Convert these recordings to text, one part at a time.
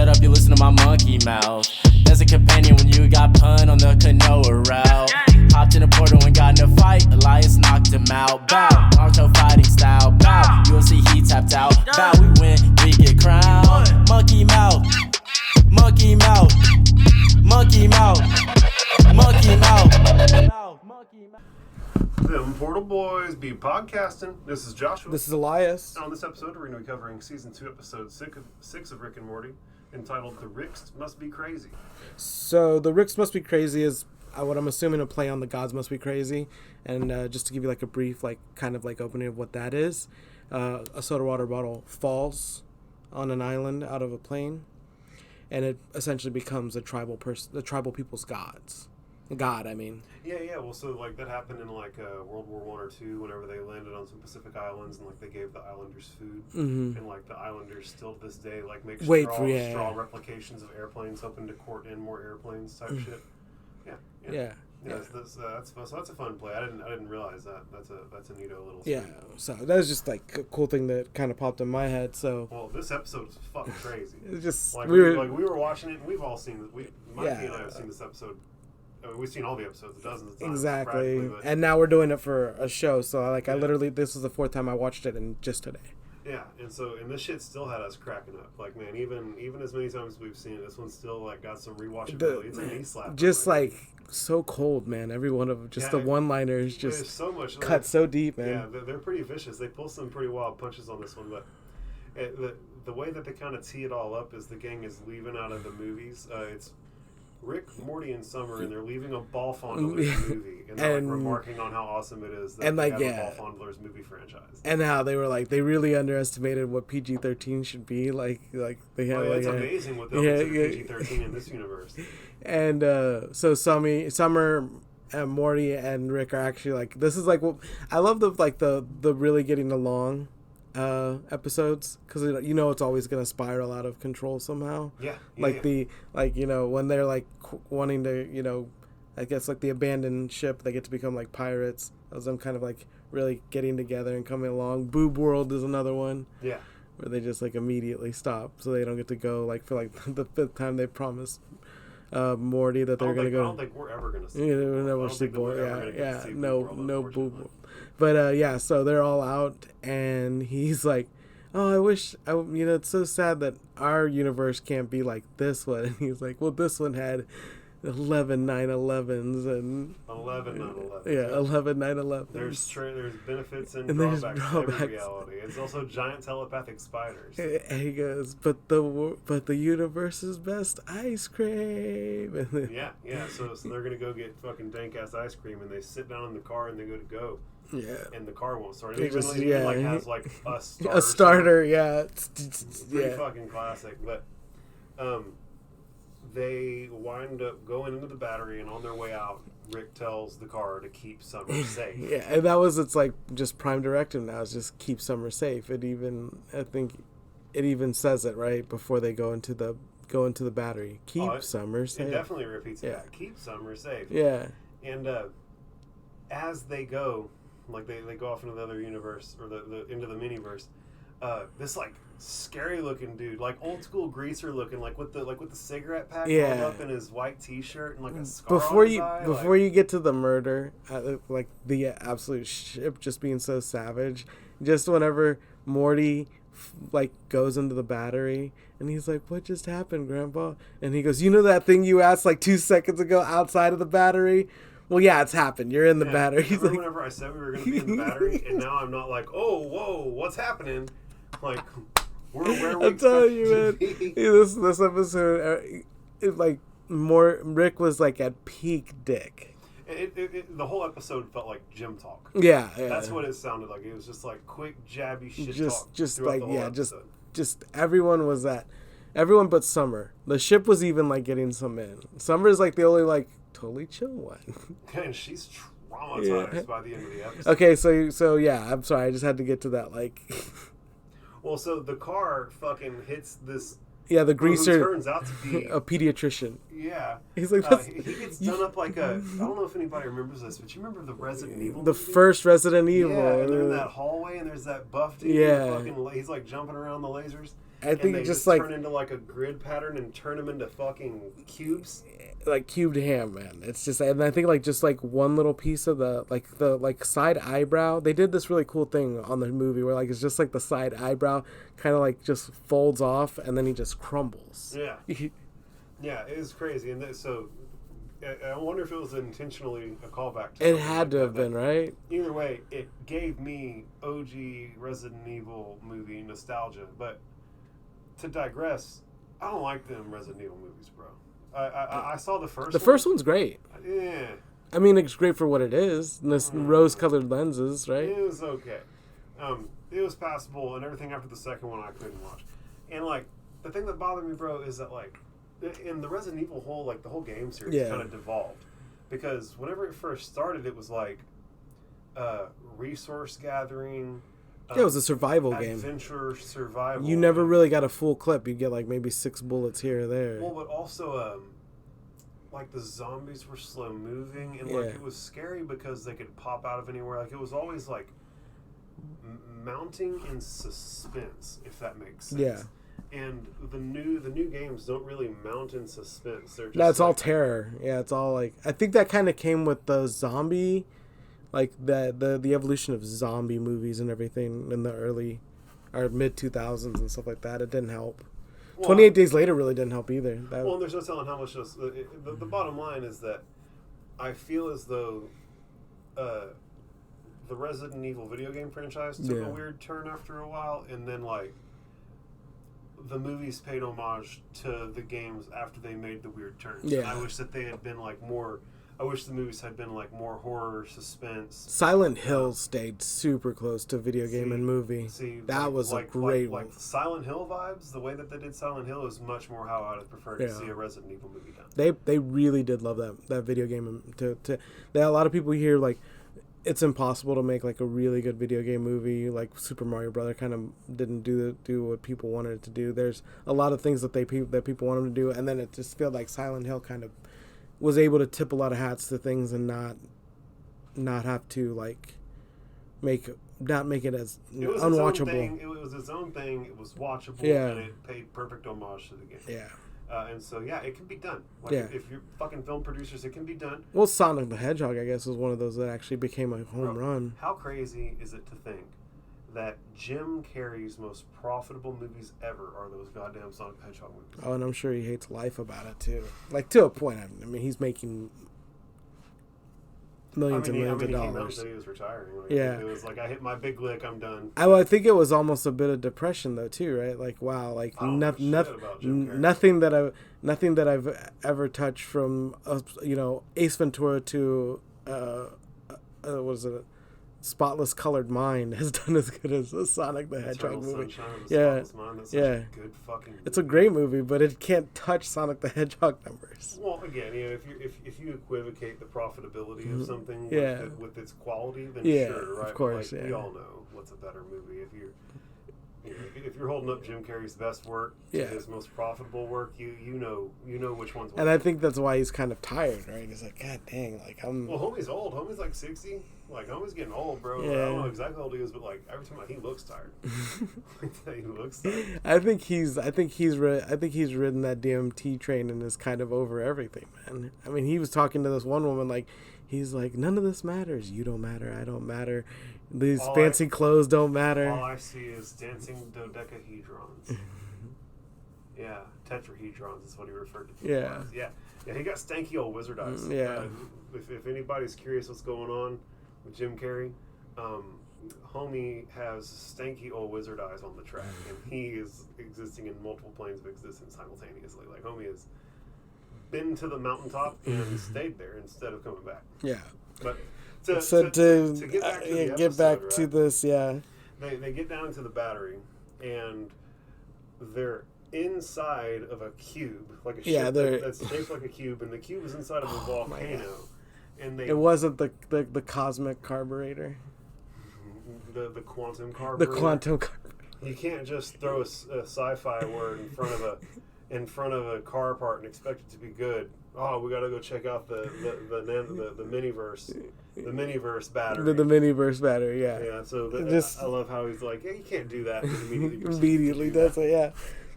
shut up, you listen to my monkey mouth. There's a companion when you got pun on the canoa route. Hopped in a portal and got in a fight, Elias knocked him out. Bow, Naruto fighting style. Bow, UFC he tapped out. Bow, we win, we get crowned. Monkey mouth, monkey mouth, monkey mouth, monkey mouth. Them Portal Boys be podcasting. This is Joshua. This is Elias. On this episode, we're going to be covering Season 2, Episode 6 of Rick and Morty, entitled The Ricks Must Be Crazy. So, The Ricks Must Be Crazy is what I'm assuming a play on The Gods Must Be Crazy. And just to give you like a brief, kind of opening of what that is, a soda water bottle falls on an island out of a plane, and it essentially becomes the tribal people's gods. God, I mean. Yeah. Well, so that happened in World War I or II, whenever they landed on some Pacific islands and they gave the islanders food, and the islanders still to this day make straw replications of airplanes, hoping to court in more airplanes type shit. Yeah. That's a fun play. I didn't realize that. That's a neato little. Yeah. So that was just a cool thing that kind of popped in my head. So. Well, this episode is fucking crazy. It's just we were watching it, and we've all seen it. Mikey and I have seen this episode. We've seen all the episodes dozens of times. Exactly. And now we're doing it for a show. So, I literally, this is the fourth time I watched it just today. Yeah. And this shit still had us cracking up. Man, even as many times as we've seen it, this one still, got some rewatchability. It's a knee slap. Just, so cold, man. Every one of them. Just the one-liners just so much, cut so deep, man. Yeah, they're pretty vicious. They pull some pretty wild punches on this one. But the way that they kind of tee it all up is the gang is leaving out of the movies. It's Rick, Morty, and Summer, and they're leaving a ball fondle in the movie, and they're remarking on how awesome it is that they have a ball fondlers movie franchise, and how they were they really underestimated what PG-13 should be. They have it's amazing what they'll consider PG-13 in this universe. And so Summer, and Morty, and Rick are actually this is what I love the really getting along episodes, because it's always gonna spiral out of control somehow. When they're wanting to I guess the abandoned ship, they get to become pirates. That was them kind of really getting together and coming along. Boob World is another one, where they just immediately stop, so they don't get to go for the fifth time they promised Morty that they're gonna go. I don't think we're ever gonna see. No Boob World. But so they're all out, and he's like, "Oh, I wish it's so sad that our universe can't be like this one." And he's like, "Well, this one had 11 9/11s and 11 9/11. Yeah, 11 9/11. There's benefits and drawbacks to every reality. It's also giant telepathic spiders." And he goes, "But the universe's best ice cream." And then, yeah. So they're gonna go get fucking dank ass ice cream, and they sit down in the car and they go. Yeah. And the car won't start. It has a starter. Yeah. It's pretty fucking classic. But they wind up going into the battery, and on their way out, Rick tells the car to keep Summer safe. Yeah, and that was just prime directive now. It's just keep Summer safe. I think it even says it right before they go into the battery. Keep Summer safe. It definitely repeats that. Keep Summer safe. Yeah. And as they go, they go off into the other universe, or into the miniverse. This scary looking dude, old school greaser looking, with the cigarette pack rolled up in his white t-shirt and a scar on his eye. Before you get to the murder, the absolute ship just being so savage, just whenever Morty goes into the battery and he's like, "What just happened, Grandpa?" And he goes, "That thing you asked 2 seconds ago outside of the battery? Well, yeah, it's happened. You're in the battery." He's whenever I said we were going to be in the battery, and now I'm not oh, whoa, what's happening? Where we I'm telling you, man. This episode, Rick was at peak dick. The whole episode felt like gym talk. Yeah. That's what it sounded like. It was just quick, jabby shit talk. Just everyone was that. Everyone but Summer. The ship was even getting some in. Summer's the only totally chill one. And she's traumatized by the end of the episode. Okay, so yeah, I'm sorry, I just had to get to that Well, so the car fucking hits this. Yeah, the greaser who turns out to be a pediatrician. Yeah, he's he gets done up I don't know if anybody remembers this, but you remember the Resident Evil? The first Resident Evil. Yeah, and they're in that hallway, and there's that buff dude. Yeah, he's jumping around the lasers. I think they just turn into like a grid pattern and turn them into fucking cubes. Like cubed ham, man. It's just, and I think like just like one little piece of the side eyebrow. They did this really cool thing on the movie where like it's just like the side eyebrow kind of like just folds off and then he just crumbles. Yeah. Yeah, it is crazy, and so I wonder if it was intentionally a callback to it had to have been, right? Either way, it gave me OG Resident Evil movie nostalgia. But to digress, I don't like them Resident Evil movies, bro. I saw the first one. The first one's great. Yeah. I mean, it's great for what it is. This rose-colored lenses, right? It was okay. It was passable, and everything after the second one I couldn't watch. And, like, the thing that bothered me, bro, is that, like, in the Resident Evil the whole game series kind of devolved. Because whenever it first started, it was like resource gathering. It was a survival game. Adventure, survival. You never really got a full clip. You get like maybe 6 bullets here or there. Well, but also, like the zombies were slow moving, and like it was scary because they could pop out of anywhere. Like it was always like mounting in suspense, if that makes sense. Yeah. And the new games don't really mount in suspense. They're just no, it's all terror. Yeah, it's all like, I think that kind of came with the zombie, like the evolution of zombie movies and everything in the early or mid 2000s and stuff like that. It didn't help. Well, 28 Days Later really didn't help either. Well, there's no telling how much. The bottom line is that I feel as though the Resident Evil video game franchise took a weird turn after a while, and then like the movies paid homage to the games after they made the weird turns. Yeah. And I wish that they had been like more. I wish the movies had been like more horror, suspense. Silent Hill stayed super close to video game and movie. That was a great one. Like Silent Hill vibes, the way that they did Silent Hill is much more how I would prefer to see a Resident Evil movie done. They really did love that video game. A lot of people here like, it's impossible to make like a really good video game movie. Like Super Mario Brother kind of didn't do what people wanted it to do. There's a lot of things that people want them to do, and then it just felt like Silent Hill kind of was able to tip a lot of hats to things and not have to like not make it as unwatchable. It was its own thing. It was watchable, and it paid perfect homage to the game. Yeah. And so, it can be done. Like, if you're fucking film producers, it can be done. Well, Sonic the Hedgehog, I guess, was one of those that actually became a home run. How crazy is it to think that Jim Carrey's most profitable movies ever are those goddamn Sonic the Hedgehog movies? Oh, and I'm sure he hates life about it, too. Like, to a point. I mean, he's making millions and millions of dollars. He was retiring. Like, it was like, I hit my big lick, I'm done. I think it was almost a bit of depression though too, right? Like, wow, like nothing that I've ever touched from Ace Ventura to what is it? Spotless Colored Mind has done as good as the Sonic the Hedgehog movie. Good fucking movie. It's a great movie, but it can't touch Sonic the Hedgehog numbers. Well, again, if you equivocate the profitability of something with its quality, then sure, right? Of course, like, we all know what's a better movie. If you're holding up Jim Carrey's best work to his most profitable work, you know which one's. And I think that's why he's kind of tired, right? He's like, God dang, like I'm. Well, homie's old. Homie's like 60. Like, homie's getting old, bro. Yeah. I don't know exactly how old he is, but like every time he looks tired. He looks tired. I think he's ridden that DMT train and is kind of over everything, man. I mean, he was talking to this one woman, like, he's like, none of this matters. You don't matter. I don't matter. These fancy clothes don't matter. All I see is dancing dodecahedrons. Tetrahedrons is what he referred to. Yeah, he got stanky old wizard eyes. If anybody's curious what's going on with Jim Carrey, homie has stanky old wizard eyes on the track, and he is existing in multiple planes of existence simultaneously. Like, homie has been to the mountaintop and stayed there instead of coming back. Yeah. But to get back to this, they get down into the battery, and they're inside of a cube, like a ship that's shaped like a cube, and the cube is inside of a volcano. And it wasn't the cosmic carburetor. The quantum carburetor. The quantum carburetor. You can't just throw a sci-fi word in front of a car part and expect it to be good. Oh, we got to go check out the miniverse. The miniverse battery. The miniverse battery, yeah. Yeah, so I love how he's like, you can't do that. Immediately does it, yeah.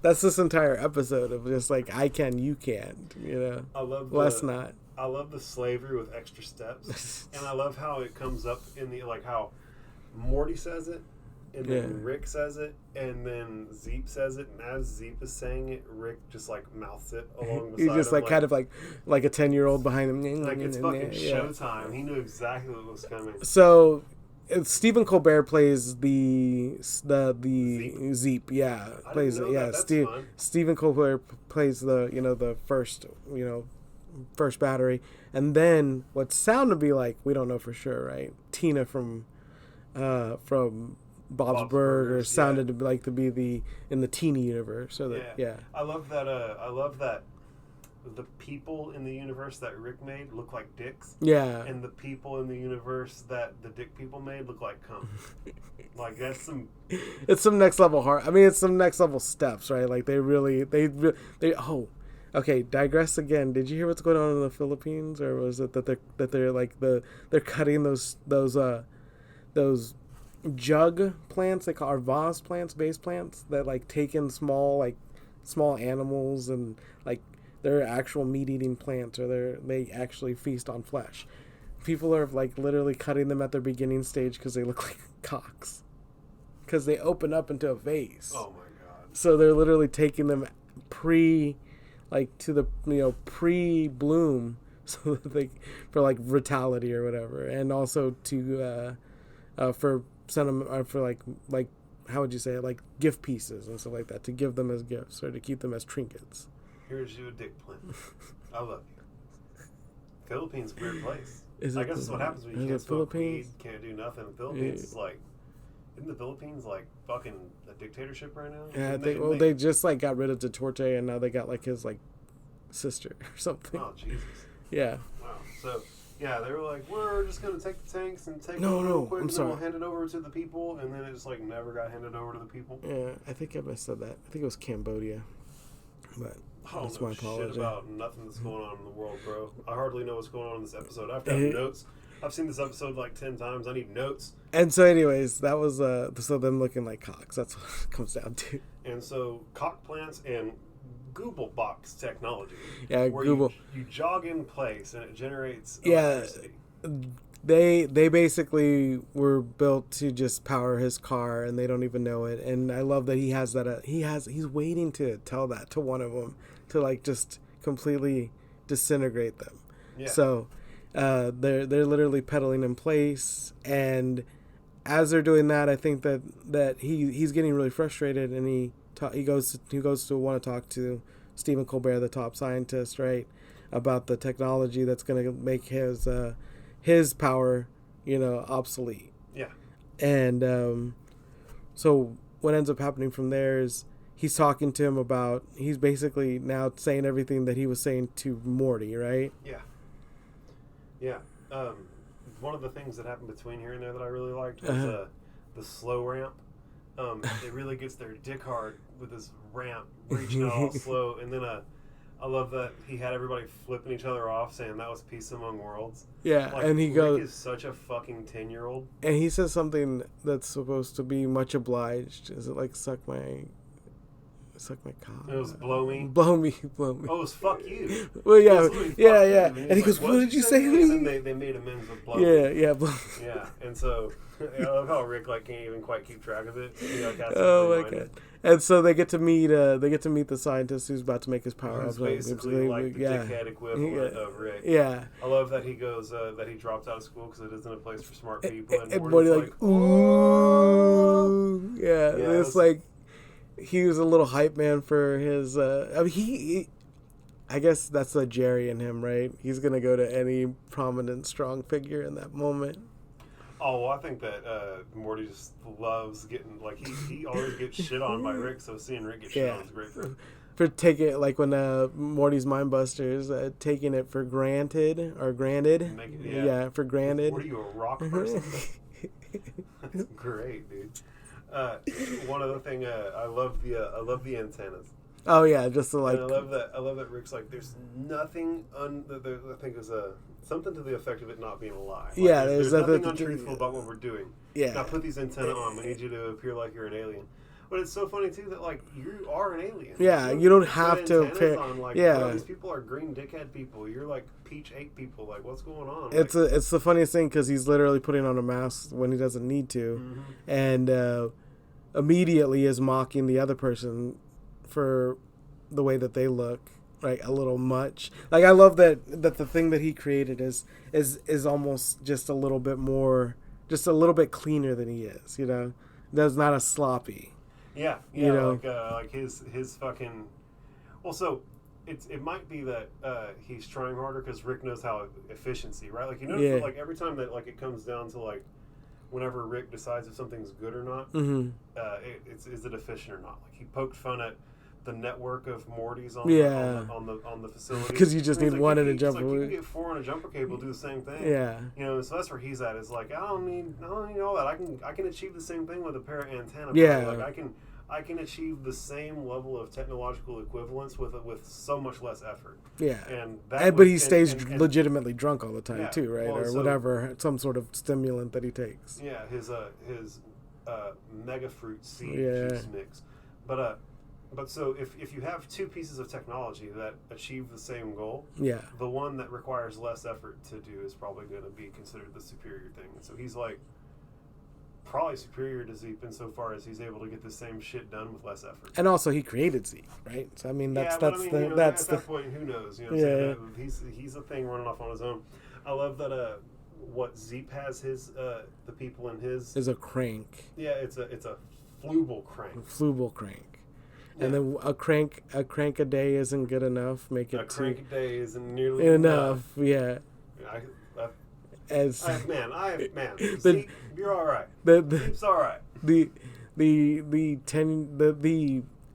That's this entire episode of just like I can, you can't. You know, let's not. I love the slavery with extra steps, and I love how it comes up in the like how Morty says it, and then Rick says it, and then Zeep says it, and as Zeep is saying it, Rick just like mouths it along the side. He's just like kind of like a 10-year-old behind him. Like it's fucking showtime. He knew exactly what was coming. So Stephen Colbert plays the Zeep. Yeah, plays it. Yeah, Stephen Colbert plays the first battery, and then what sound to be like, we don't know for sure, right? Tina from Bob's Burgers sounded to be in the teeny universe. So that I love that the people in the universe that Rick made look like dicks. Yeah. And the people in the universe that the dick people made look like cum. Like that's some. It's some next level hard. I mean, it's some next level steps, right? Like they oh. Okay, digress again. Did you hear what's going on in the Philippines, or was it that they're like they're cutting those jug plants they call are vase plants, base plants that like take in small animals, and like they're actual meat eating plants, or they actually feast on flesh. People are like literally cutting them at their beginning stage because they look like cocks, because they open up into a vase. Oh my god! So they're literally taking them pre bloom, so that they for like vitality or whatever, and also to for sentiment, for like how would you say it, like gift pieces and stuff like that, to give them as gifts or to keep them as trinkets. Here's you a dick plant. I love you. Philippines, weird place. I guess that's what happens when you can't smoke weed, can't do nothing. The Philippines is like, isn't the Philippines like fucking a dictatorship right now? Yeah, they just like got rid of Duterte, and now they got like his like sister or something. Oh Jesus. Yeah. Wow. So yeah, they were like, we're just gonna take the tanks and take no, real quick, I'm sorry. We'll hand it over to the people, and then it just like never got handed over to the people. Yeah, I think I missaid that. I think it was Cambodia, but that's my apology. Shit about nothing that's going on in the world, bro. I hardly know what's going on in this episode. I have to have notes. I've seen this episode like 10 times. I need notes. And so, anyways, that was so them looking like cocks. That's what it comes down to. And so, cock plants and Google box technology. Yeah, where Google. You jog in place and it generates electricity. They basically were built to just power his car, and they don't even know it. And I love that he has that. He's waiting to tell that to one of them to like just completely disintegrate them. Yeah. So. They're literally pedaling in place, and as they're doing that, I think that he's getting really frustrated, and he goes to want to talk to Stephen Colbert, the top scientist, right, about the technology that's going to make his power, obsolete. Yeah. And so what ends up happening from there is he's talking to him about, he's basically now saying everything that he was saying to Morty, right? Yeah. Yeah. One of the things that happened between here and there that I really liked was the slow ramp. It really gets their dick hard with this ramp reaching out all slow. And then I love that he had everybody flipping each other off, saying that was peace among worlds. Yeah, like, and he Rick goes... is such a fucking 10-year-old. And he says something that's supposed to be much obliged. Is it like suck my cock? It was blow me. Blow me. Oh, it was fuck you. Well, yeah. And he goes, what did you say to me? And then they made amends with blow me. Yeah, blow me. Yeah, and so I love how Rick like can't even quite keep track of it. He, like, has oh my god! And so they get to meet the scientist who's about to make his power up. Basically, like the dickhead equivalent of Rick. Yeah. I love that he goes that he dropped out of school because it isn't a place for smart people. And Morty's like, ooh, yeah. It's like. He was a little hype man for his. I mean, I guess that's the Jerry in him, right? He's gonna go to any prominent, strong figure in that moment. Oh, well, I think that Morty just loves getting he always gets shit on by Rick. So seeing Rick get shit on is great for him. For taking it, like when Morty's Mindbusters, taking it for granted or granted. Yeah, for granted. What are you, a rock person? That's great, dude. One other thing, I love the antennas. Oh yeah, just to like. And I love that Rick's like, there's nothing I think it was something to the effect of it not being a lie. Like, there's nothing untruthful about what we're doing. Yeah. Now put these antennas on. We need you to appear like you're an alien. But it's so funny too that like you are an alien. Yeah, you don't have to pick. Yeah, these people are green dickhead people. You're like peach ape people. Like, what's going on? It's the funniest thing because he's literally putting on a mask when he doesn't need to, and immediately is mocking the other person for the way that they look. Like a little much. Like I love that the thing that he created is almost just a little bit more, just a little bit cleaner than he is. You know, that's not a sloppy. Yeah. You know? Like his fucking. Well, so it might be that he's trying harder because Rick knows how efficiency, right? Like you notice that, like every time that like it comes down to like whenever Rick decides if something's good or not, is it efficient or not? Like he poked fun at the network of Mortys on the facility because you just need like, one in a jumper. Like, you can get 4 on a jumper cable, do the same thing. Yeah, you know, so that's where he's at. Is like I don't need all that. I can achieve the same thing with a pair of antenna. Yeah, like I can achieve the same level of technological equivalence with so much less effort. Yeah, but he stays legitimately drunk all the time too, right? Well, or whatever, some sort of stimulant that he takes. Yeah, his mega fruit seed juice mix, But so if you have two pieces of technology that achieve the same goal, the one that requires less effort to do is probably going to be considered the superior thing. And so he's like probably superior to Zeep insofar as he's able to get the same shit done with less effort. And also he created Zeep, right? So I mean at that point, who knows? You know what I'm saying? He's a thing running off on his own. I love that what Zeep has his the people in his is a crank. Yeah, it's a flubel crank. And then a crank a day isn't good enough. Make it a crank a day isn't nearly enough. Yeah. Zeke, you're all right. Zeke's all right. The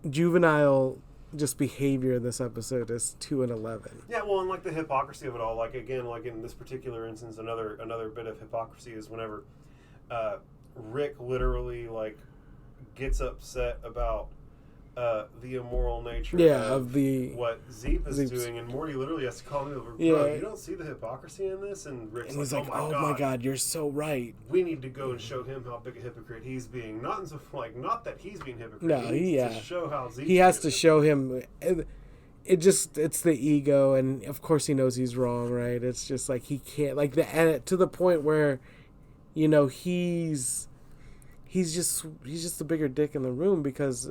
juvenile just behavior in this episode is 2 and 11. Yeah, well, and like the hypocrisy of it all. Like again, like in this particular instance, another bit of hypocrisy is whenever Rick literally like gets upset about the immoral nature of what Zeep is doing, and Morty literally has to call him over. Bro, you don't see the hypocrisy in this? And Rick's he's like, oh my god, you're so right. We need to go and show him how big a hypocrite he's being. Not that he's being hypocrite. No, to show how Zeep. He has to show him. It's the ego, and of course he knows he's wrong, right? It's just like he can't to the point where, you know, he's just the bigger dick in the room because.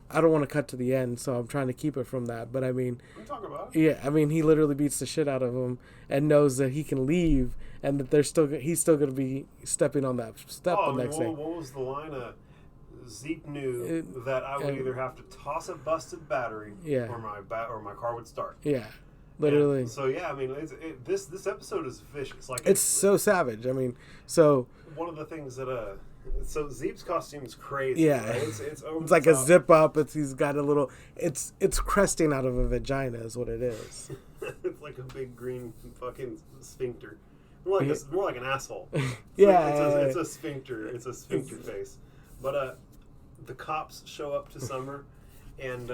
I don't want to cut to the end, so I'm trying to keep it from that. But I mean, we talk about it. Yeah, I mean, he literally beats the shit out of him and knows that he can leave and that he's still going to be stepping on that step the next day. What was the line? Zeep knew that I would either have to toss a busted battery, or my car would start. Yeah, literally. And so I mean, this episode is vicious. Like it's so savage. I mean, so one of the things that So Zeep's costume is crazy. Yeah, right? It's like a zip up. He's got a little. It's cresting out of a vagina is what it is. It's like a big green fucking sphincter. More like an asshole. It's a sphincter. It's a sphincter face. But the cops show up to Summer, and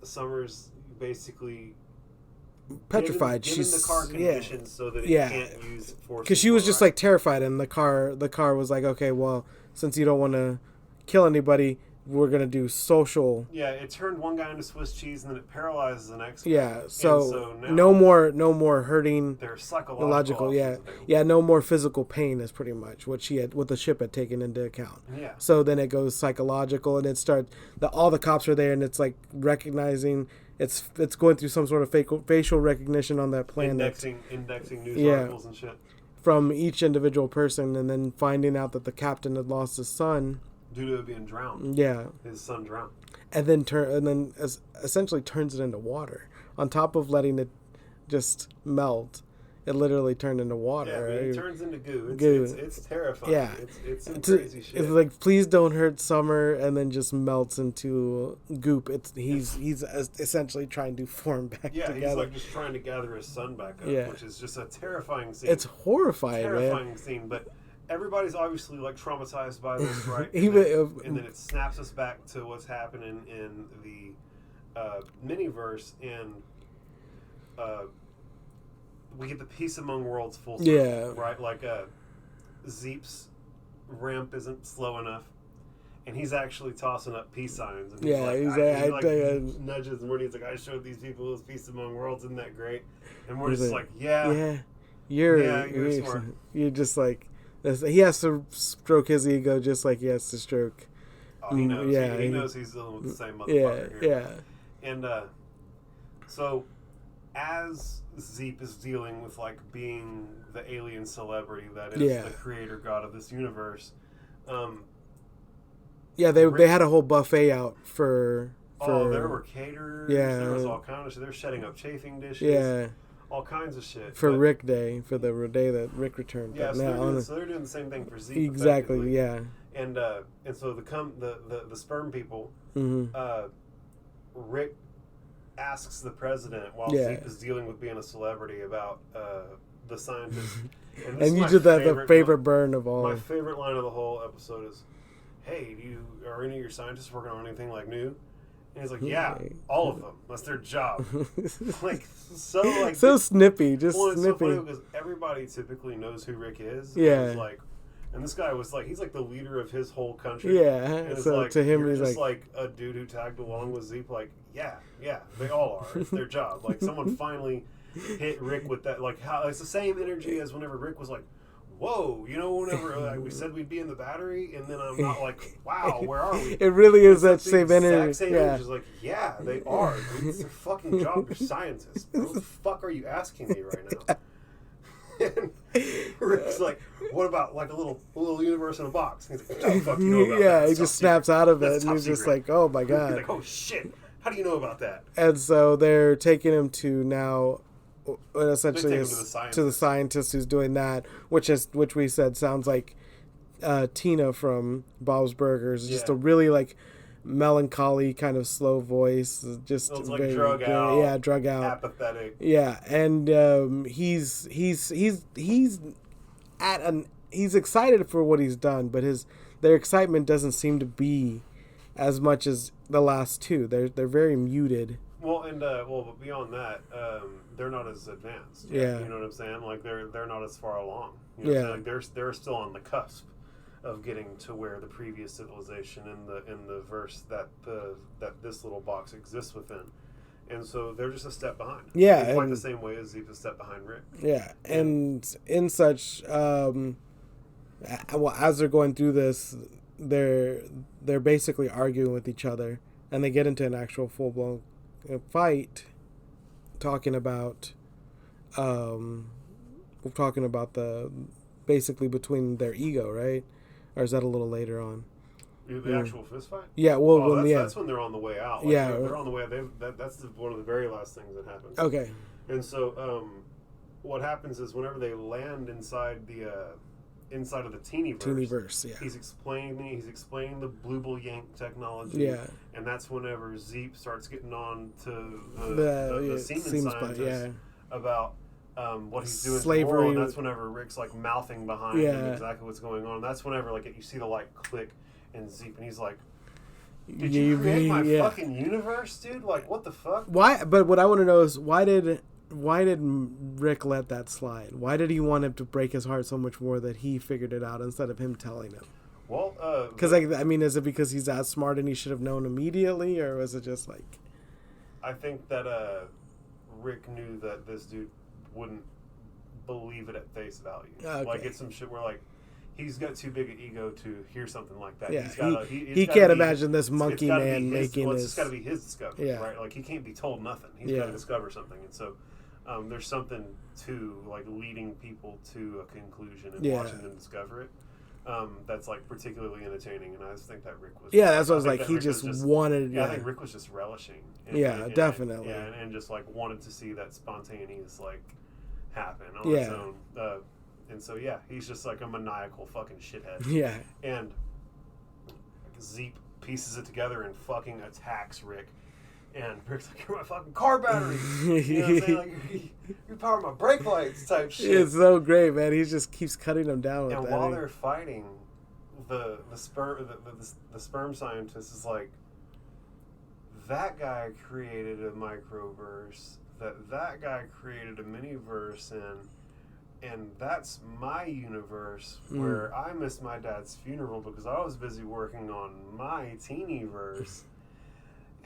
Summer's basically. Petrified. She's the car conditions so that it can't use force. Because she was just like terrified, and the car was like, okay, well, since you don't want to kill anybody, we're gonna do social. Yeah, it turned one guy into Swiss cheese, and then it paralyzes the next guy. Yeah, so now no more hurting. There's psychological. No more physical pain is pretty much what the ship had taken into account. Yeah. So then it goes psychological, and it starts. All the cops are there, and it's like recognizing. It's going through some sort of facial recognition on that planet. Indexing news articles and shit. From each individual person, and then finding out that the captain had lost his son. Due to it being drowned. Yeah. His son drowned. And then essentially turns it into water. On top of letting it just melt, it literally turned into water. Yeah, right? It turns into goo. It's terrifying. Yeah. It's some crazy shit. It's like, please don't hurt Summer, and then just melts into goop. He's essentially trying to form back together. Yeah, he's like just trying to gather his son back up, which is just a terrifying scene. It's horrifying, scene, but everybody's obviously like traumatized by this, right? And then it snaps us back to what's happening in the miniverse, and we get the peace among worlds full circle, right? Like Zeep's ramp isn't slow enough, and he's actually tossing up peace signs. And he nudges Morty. He's like, I showed these people his peace among worlds. Isn't that great? And Morty's like, yeah, you're smart. You're just like, he has to stroke his ego just like he has to stroke. Oh, he knows. Yeah, he knows he's dealing with the same motherfucker here. Yeah. And so, as Zeep is dealing with like being the alien celebrity that is the creator god of this universe, they had a whole buffet out for there were caterers. Yeah, there was all kinds of shit. They're setting up chafing dishes. Yeah. All kinds of shit. For Rick Day, for the day that Rick returned. Yeah, so they're doing the same thing for Zeep. Exactly, yeah. And so the sperm people, Rick asks the president while Zeep is dealing with being a celebrity about the scientist. And you did the favorite burn of all. My favorite line of the whole episode is, "Hey, are any of your scientists working on anything like new?" And he's like, "Yeah, all of them. That's their job." So snippy, just snippy. It's so funny because everybody typically knows who Rick is. Yeah. And this guy was like, he's like the leader of his whole country. Yeah. And so like, to him, you're he's just like a dude who tagged along with Zeep. Like, yeah, they all are. It's their job. Like, someone finally hit Rick with that. Like, how it's the same energy as whenever Rick was like, "Whoa, whenever we said we'd be in the battery," and then I'm not like, "Wow, where are we?" It really is that same energy. Same energy. It's like, yeah, they are. It's their fucking job. They're scientists. What the fuck are you asking me right now? And Rick's like, "What about like a little universe in a box?" And he's like, "What the fuck do you know about that?" Yeah, he just snaps out of it, and he's just like, "Oh my god!" He's like, "Oh shit, how do you know about that?" And so they're taking him to now. Essentially, to the scientist who's doing that, which we said sounds like Tina from Bob's Burgers, just a really like melancholy kind of slow voice, just like drug out, apathetic, and he's excited for what he's done, but their excitement doesn't seem to be as much as the last two. They're very muted. Well, and but beyond that, they're not as advanced yet, Yeah. You know what I'm saying? Like they're not as far along. You know what I'm saying? Like they're still on the cusp of getting to where the previous civilization in the verse that this little box exists within. And so they're just a step behind. Yeah. Quite the same way as Zeep is a step behind Rick. Yeah. And in such as they're going through this, they're basically arguing with each other, and they get into an actual full blown fight, talking about the basically between their ego, right? Or is that a little later on? The actual fist fight? Yeah, well, that's when they're on the way out. Like, they're on the way. That's one of the very last things that happens. Okay. And so, what happens is whenever they land inside of the Teenyverse, he's explaining the Blue Bull Yank technology, and that's whenever Zeep starts getting on to the semen scientist about what he's doing slavery, and that's whenever Rick's like mouthing behind him exactly what's going on. That's whenever like you see the light click in Zeep, and he's like, "Did you create my fucking universe, dude? Like, what the fuck?" Why? But what I want to know is why did Rick let that slide? Why did he want him to break his heart so much more that he figured it out instead of him telling him? Well, because is it because he's that smart and he should have known immediately, or was it just like? I think that Rick knew that this dude wouldn't believe it at face value. Okay. Like it's some shit where like he's got too big an ego to hear something like that. Yeah, he can't imagine this monkey man making this. It's got to be his discovery, right? Like he can't be told nothing. He's got to discover something, and so there's something to like leading people to a conclusion and watching them discover it. That's like particularly entertaining, and I just think that Rick was. Yeah, that's what I was like. He just wanted. Yeah, I think Rick was just relishing. Definitely. And just like wanted to see that spontaneous like happen on its own. And so he's just like a maniacal fucking shithead. Yeah. And Zeep pieces it together and fucking attacks Rick. And Rick's like, "You're my fucking car battery." You know what I'm saying? Like, you power my brake lights type shit. It's so great, man. He just keeps cutting them down with that. And while they're fighting, the sperm scientist is like, that guy created a microverse, that guy created a miniverse, and And that's my universe where I missed my dad's funeral because I was busy working on my teeny-verse.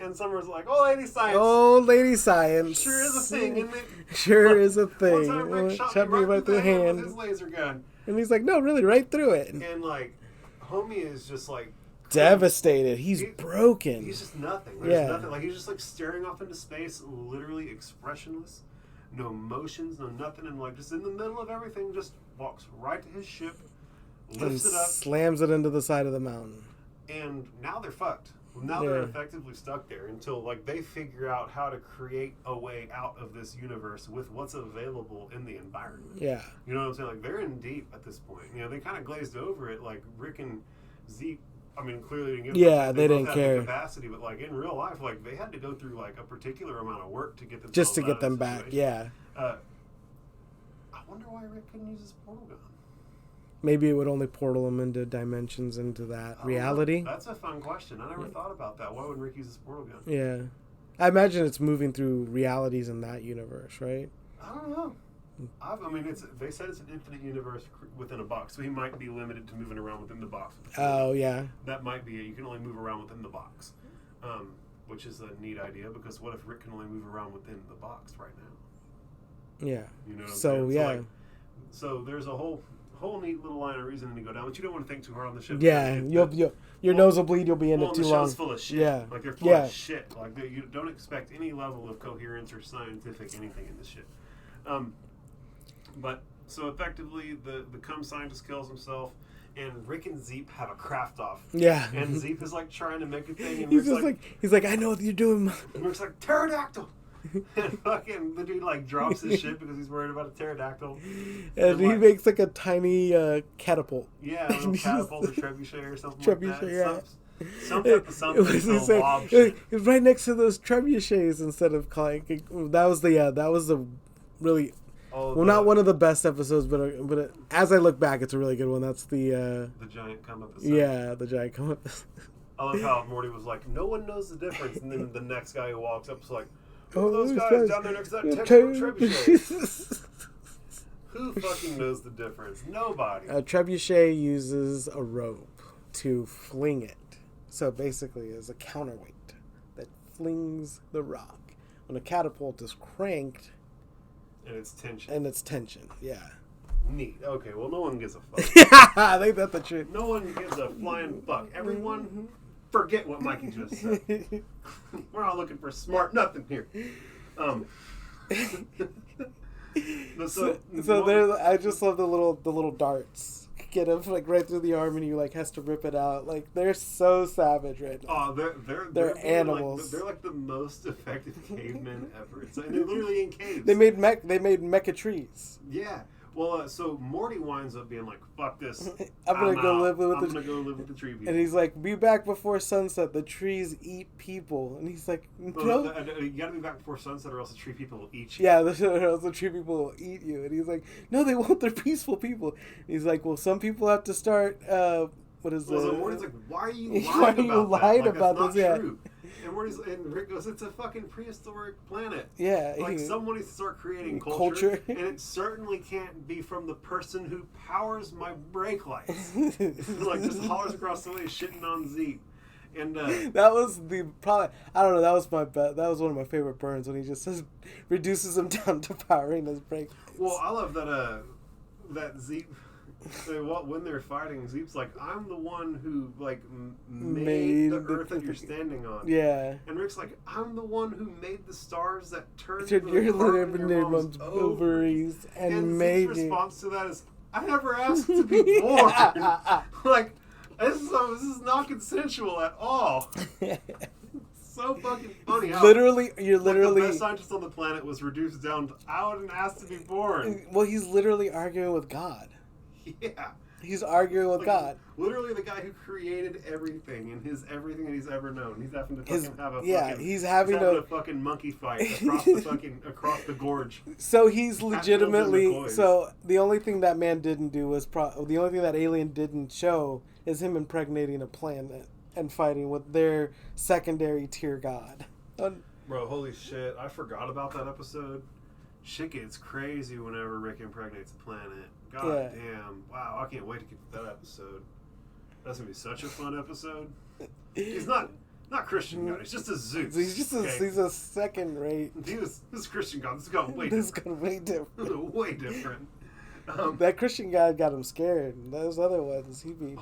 And Summer's like, "Oh, lady science. Oh, lady science. Sure is a thing, isn't it? Sure is a thing." One time Rick shot me right through the hand with his laser gun. And he's like, "No, really, right through it." And like, homie is just like devastated. He's broken. He's just nothing. There's nothing. Like, he's just like staring off into space, literally expressionless, no emotions, no nothing, and like just in the middle of everything, just walks right to his ship, lifts it up, slams it into the side of the mountain. And now they're fucked. Now they're effectively stuck there until like they figure out how to create a way out of this universe with what's available in the environment. Yeah. You know what I'm saying? Like, they're in deep at this point. You know, they kind of glazed over it. Like, Rick and Zeke, I mean, clearly didn't get they didn't care. The capacity, but like in real life, like they had to go through like a particular amount of work to get them just to get them back. Yeah. I wonder why Rick couldn't use his portal gun. Maybe it would only portal him into dimensions, into that reality. That's a fun question. I never thought about that. Why would Rick use his portal gun? Yeah. I imagine it's moving through realities in that universe, right? I don't know. I mean, they said it's an infinite universe within a box, so he might be limited to moving around within the box. Oh, yeah. That might be it. You can only move around within the box, which is a neat idea, because what if Rick can only move around within the box right now? Yeah. You know what I'm saying? Yeah. So there's a whole neat little line of reasoning to go down, but you don't want to think too hard on the ship. Yeah, your nose will bleed. You'll be in it too the long. show's full of shit. Yeah, like they're full of shit. Like you don't expect any level of coherence or scientific anything in this shit. But so effectively, the cum scientist kills himself, and Rick and Zeep have a craft off. Yeah, and Zeep is like trying to make a thing, and he's just he's like, I know what you're doing. And Rick's like, pterodactyl. And fucking the dude like drops his shit because he's worried about a pterodactyl. And he makes like a tiny catapult. Yeah, a little catapult or trebuchet or something like that. Yeah. Something. It was right next to those trebuchets instead of clanking. That was the really not one of the best episodes, but as I look back, it's a really good one. That's the giant come up. Yeah, the giant come up. I love how Morty was like, no one knows the difference, and then the next guy who walks up is like, those guys down there next to that trebuchet. Who fucking knows the difference? Nobody. A trebuchet uses a rope to fling it. So basically it's a counterweight that flings the rock. When a catapult is cranked... And it's tension. Yeah. Neat. Okay, well, no one gives a fuck. I think that's the truth. No one gives a flying fuck. Everyone... Forget what Mikey just said. We're all looking for smart nothing here. So there, I just love the little darts. Get him like right through the arm, and you like has to rip it out. Like they're so savage right now. Oh, they're animals. They're like the most effective cavemen ever. And they're literally in caves. They made mecha trees. Yeah. Well, so Morty winds up being like, "Fuck this! I'm gonna go live with the tree people." And he's like, "Be back before sunset. The trees eat people." And he's like, "No, you gotta be back before sunset, or else the tree people will eat you." Yeah, or else the tree people will eat you. And he's like, "No, they won't. They're peaceful people." And he's like, "Well, some people have to start." What is so Morty's like, "Why are you lying about this? Yeah. True. And Rick goes, "It's a fucking prehistoric planet. Yeah, like someone needs to start creating culture, and it certainly can't be from the person who powers my brake lights." Like just hollers across the way, shitting on Zeke. And that was I don't know. That was one of my favorite burns when he just reduces him down to powering his brake lights. Well, I love that Zeke. When they're fighting, Zeep's like, "I'm the one who like made the earth that you're standing on." Yeah. And Rick's like, "I'm the one who made the stars that turned your mom's ovaries and made Zeke's response to that is, "I never asked to be born." Like, this is not consensual at all. So fucking funny. How, you're literally the best scientist on the planet was reduced down to, "I wouldn't ask to be born." Well, he's literally arguing with God. Yeah. He's arguing with God. Literally the guy who created everything and everything that he's ever known. He's having to fucking have a he's having a fucking monkey fight across the gorge. So he's legitimately the only thing that man didn't do was the only thing that alien didn't show is him impregnating a planet and fighting with their secondary tier god. Bro, holy shit. I forgot about that episode. shit gets crazy whenever Rick impregnates the planet. God damn. Wow, I can't wait to get to that episode. That's going to be such a fun episode. He's not Christian God. He's just a Zeus. He's a second rate. This is Christian God. This has gone way different. This has gone way different. Way different. That Christian guy got him scared. Those other ones, he'd be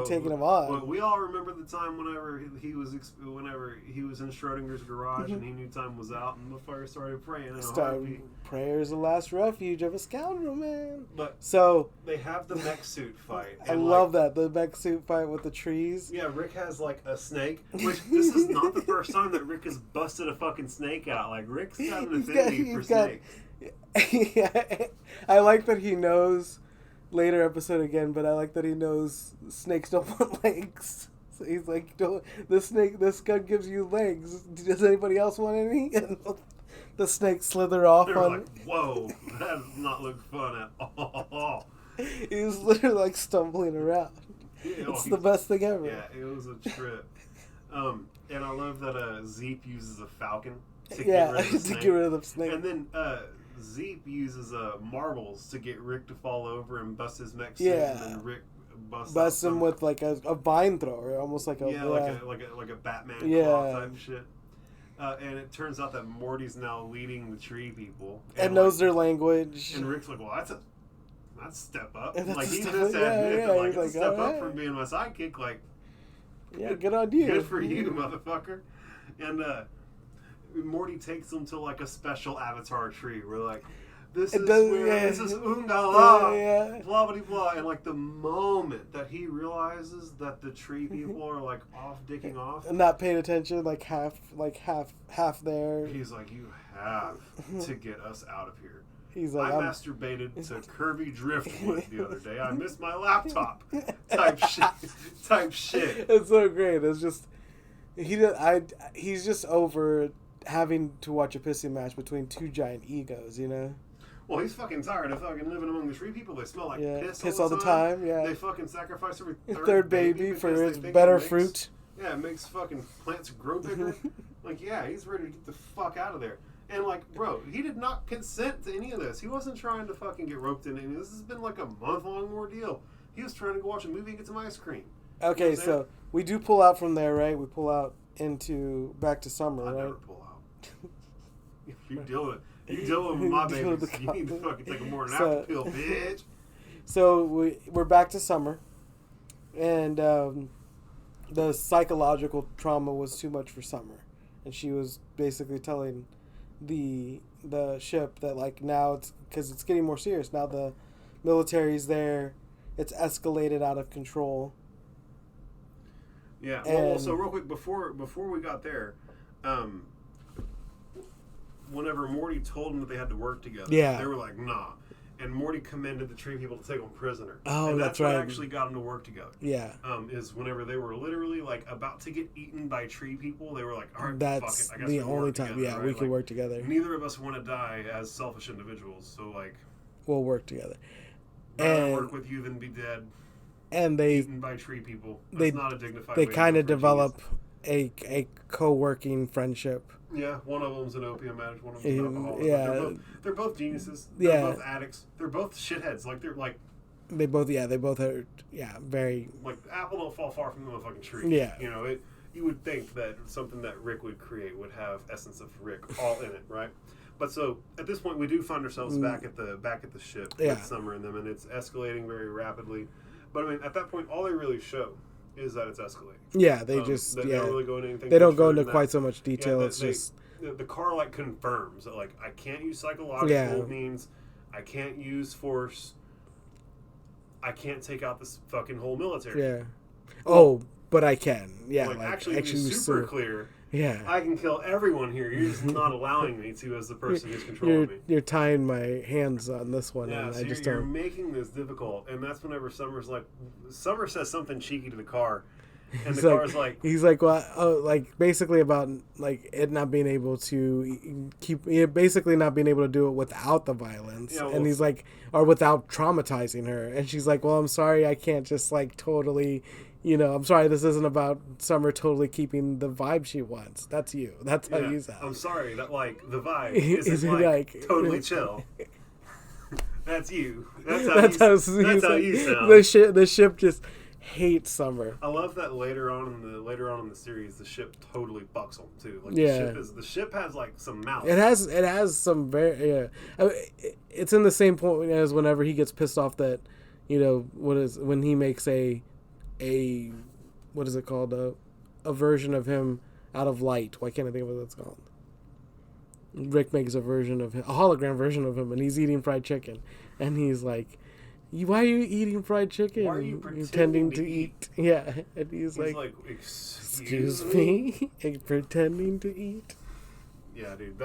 taking him on. Well, we all remember the time whenever he was in Schrodinger's garage and he knew time was out, and the motherfucker started praying. Prayer is the last refuge of a scoundrel, man. But so they have the mech suit fight. I love that, the mech suit fight with the trees. Yeah, Rick has like a snake. Which this is not the first time that Rick has busted a fucking snake out. Like Rick's got an affinity for snakes. Yeah, I like that he knows. Later episode again, but I like that he knows snakes don't want legs. So he's like, this gun gives you legs. Does anybody else want any? And the snake slither off. They were like, whoa, that does not look fun at all. He was literally like stumbling around. It's the best thing ever. Yeah, it was a trip. And I love that Zeep uses a falcon to get rid of the snake. And then Zeep uses marbles to get Rick to fall over and bust his mech suit, and then Rick busts him with like a vine thrower, almost like a like a Batman claw type shit. And it turns out that Morty's now leading the tree people and knows their language. And Rick's like, well, that's a step up. Like he just admitted that, like, it's a step up from being my sidekick. Like, yeah, good on you. Good for you, motherfucker. And Morty takes them to like a special avatar tree. We're like, this is Ungala, blah blah blah. And like the moment that he realizes that the tree people are like off dicking off and not paying attention, like half there. He's like, you have to get us out of here. He's like, I masturbated to Kirby Driftwood the other day. I missed my laptop. Type shit. It's so great. It's just he's just over having to watch a pissing match between two giant egos, you know? Well, he's fucking tired of fucking living among the tree people. They smell like piss all the time. Yeah. They fucking sacrifice every third baby for his better fruit. Yeah, it makes fucking plants grow bigger. Like, yeah, he's ready to get the fuck out of there. And like, bro, he did not consent to any of this. He wasn't trying to fucking get roped into any of this. This has been like a month-long ordeal. He was trying to go watch a movie and get some ice cream. Okay, so we do pull out from there, right? We pull out into back to summer, right? I never pull out. You deal with my babies. You need to fucking take a morning after pill, bitch. So we're back to summer, and the psychological trauma was too much for Summer, and she was basically telling the ship that like now it's because it's getting more serious. Now the military's there, it's escalated out of control. Yeah. Well, so real quick before we got there, whenever Morty told them that they had to work together, they were like, nah. And Morty commended the tree people to take them prisoner. Oh, and that's what right. actually got them to work together. Yeah. Is whenever they were literally like about to get eaten by tree people, they were like, all right, that's fuck it. I guess the only time. together, right? We can work together. Neither of us want to die as selfish individuals, so like, we'll work together. Rather work with you than be dead. And they eaten by tree people. That's not a dignified. They kind of develop a co-working friendship. Yeah, one of them's an opium addict, one of them's an alcoholic. Yeah, they're both geniuses. They're both addicts. They're both shitheads. Like they're like. They both are very. Like the apple don't fall far from the motherfucking tree. Yeah, you know it. You would think that something that Rick would create would have essence of Rick all in it, right? But so at this point, we do find ourselves back at the ship with Summer in them, and it's escalating very rapidly. But I mean, at that point, all they really show is that it's escalating. Yeah, they just they don't really go into anything. They don't go into quite so much detail. It's just the car like confirms that like I can't use psychological means, I can't use force, I can't take out this fucking whole military. Yeah. Oh, but I can. Yeah, like actually super clear. Yeah. I can kill everyone here. You're just not allowing me to as the person who's controlling me. You're tying my hands on this one. Yeah, and so you're making this difficult. And that's whenever Summer says something cheeky to the car. And the car's like... He's like, well, basically about, like, it not being able to basically not being able to do it without the violence. Yeah, well, and he's like, or without traumatizing her. And she's like, well, I'm sorry, I can't just, like, totally I'm sorry, this isn't about Summer totally keeping the vibe she wants. That's you. That's how you sound. I'm sorry that the vibe isn't like totally chill. That's you. That's how you sound. The ship just hates Summer. I love that later on in the series, the ship totally bucks them too. Like the ship has like some mouth. It has some very it's in the same point as whenever he gets pissed off that when he makes a what is it called, a version of him out of light. Why can't I think of what that's called? Rick makes a hologram version of him, and he's eating fried chicken, and he's like, why are you eating fried chicken? Why are you pretending to eat? Yeah, and he's like excuse me? Pretending to eat? Yeah, dude,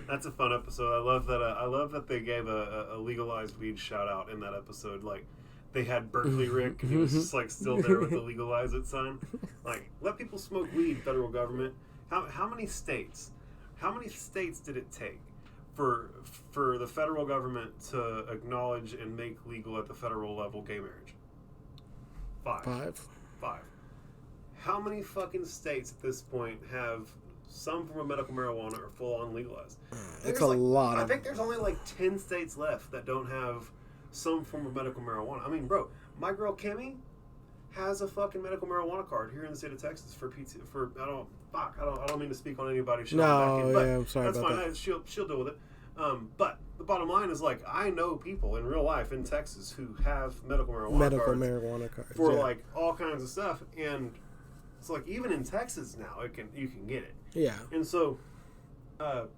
that's a fun episode. I love that they gave a legalized weed shout out in that episode. Like, they had Berkeley Rick, and he was just like still there with the legalize it sign. Like, let people smoke weed, federal government. How many states? How many states did it take for the federal government to acknowledge and make legal at the federal level gay marriage? Five. How many fucking states at this point have some form of medical marijuana or full on legalized? It's a lot. I think there's only like 10 states left that don't have some form of medical marijuana. I mean, bro, my girl Kimmy has a fucking medical marijuana card here in the state of Texas for PT. I don't mean to speak on anybody. I'm sorry that's about fine. that. She'll deal with it. But the bottom line is, like, I know people in real life in Texas who have medical marijuana cards for like all kinds of stuff, and it's like even in Texas now you can get it. Yeah. And so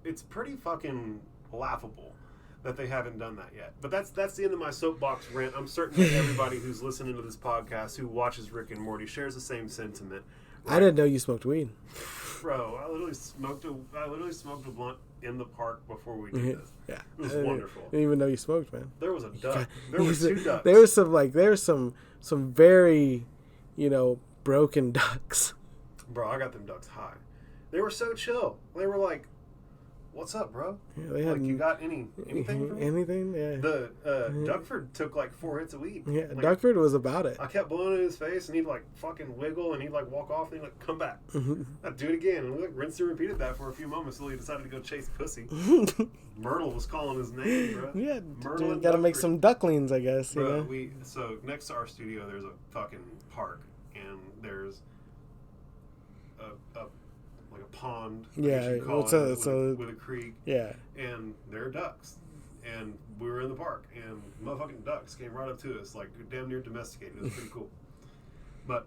it's pretty fucking laughable that they haven't done that yet. But that's the end of my soapbox rant. I'm certain that everybody who's listening to this podcast who watches Rick and Morty shares the same sentiment. Right? I didn't know you smoked weed. Bro, I literally smoked a blunt in the park before we did this. Yeah. It was wonderful. I didn't even know you smoked, man. There was a duck. There were two ducks. There was some very, broken ducks. Bro, I got them ducks high. They were so chill. They were like, "What's up, bro? Yeah, you got anything for me?" Anything? Yeah. The Duckford took like 4 hits of weed. Yeah, like, Duckford was about it. I kept blowing in his face, and he'd like fucking wiggle, and he'd like walk off, and he'd like come back. I'd do it again, and we like rinsed and repeated that for a few moments until he decided to go chase pussy. Myrtle was calling his name, bro. Yeah, Myrtle gotta make some ducklings, I guess. Bro, so next to our studio, there's a fucking park, and there's a pond, with a creek, and there are ducks, and we were in the park, and motherfucking ducks came right up to us, like damn near domesticated. It was pretty cool. But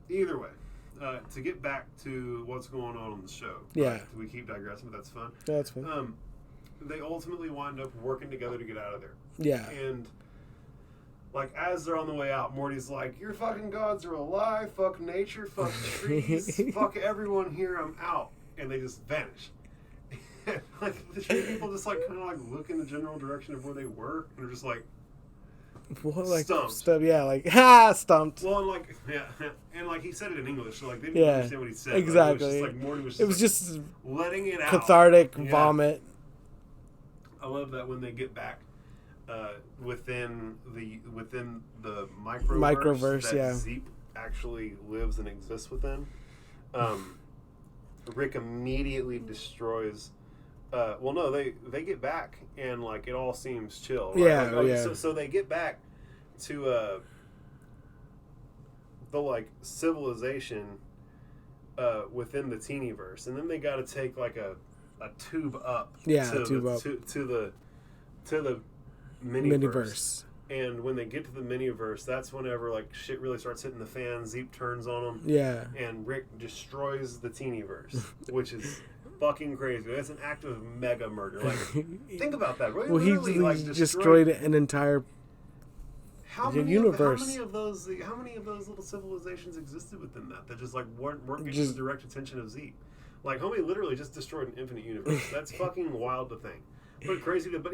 either way, to get back to what's going on the show, right? We keep digressing, but that's fun. Yeah, that's fun. They ultimately wind up working together to get out of there. Yeah, and like, as they're on the way out, Morty's like, "Your fucking gods are alive, fuck nature, fuck trees, fuck everyone here, I'm out." And they just vanish. Like, the tree people just, like, kind of, like, look in the general direction of where they were, and they're just like, stumped. Stumped. Well, and, like, and, like, he said it in English, so, like, they didn't understand what he said. Exactly. Like, Morty was just letting it out. Cathartic vomit. I love that when they get back, within the microverse that Zeep actually lives and exists within, Rick immediately destroys. They get back and like it all seems chill. Right? So they get back to the like civilization within the Teenyverse, and then they got to take like a tube up. To the miniverse. And when they get to the miniverse, that's whenever like shit really starts hitting the fan. Zeep turns on them. Yeah. And Rick destroys the Teenyverse, which is fucking crazy. That's an act of mega murder. Like, think about that. Really, he destroyed an entire universe. How many of those little civilizations existed within that just like weren't getting the direct attention of Zeep? Like, homie literally just destroyed an infinite universe. That's fucking wild to think. But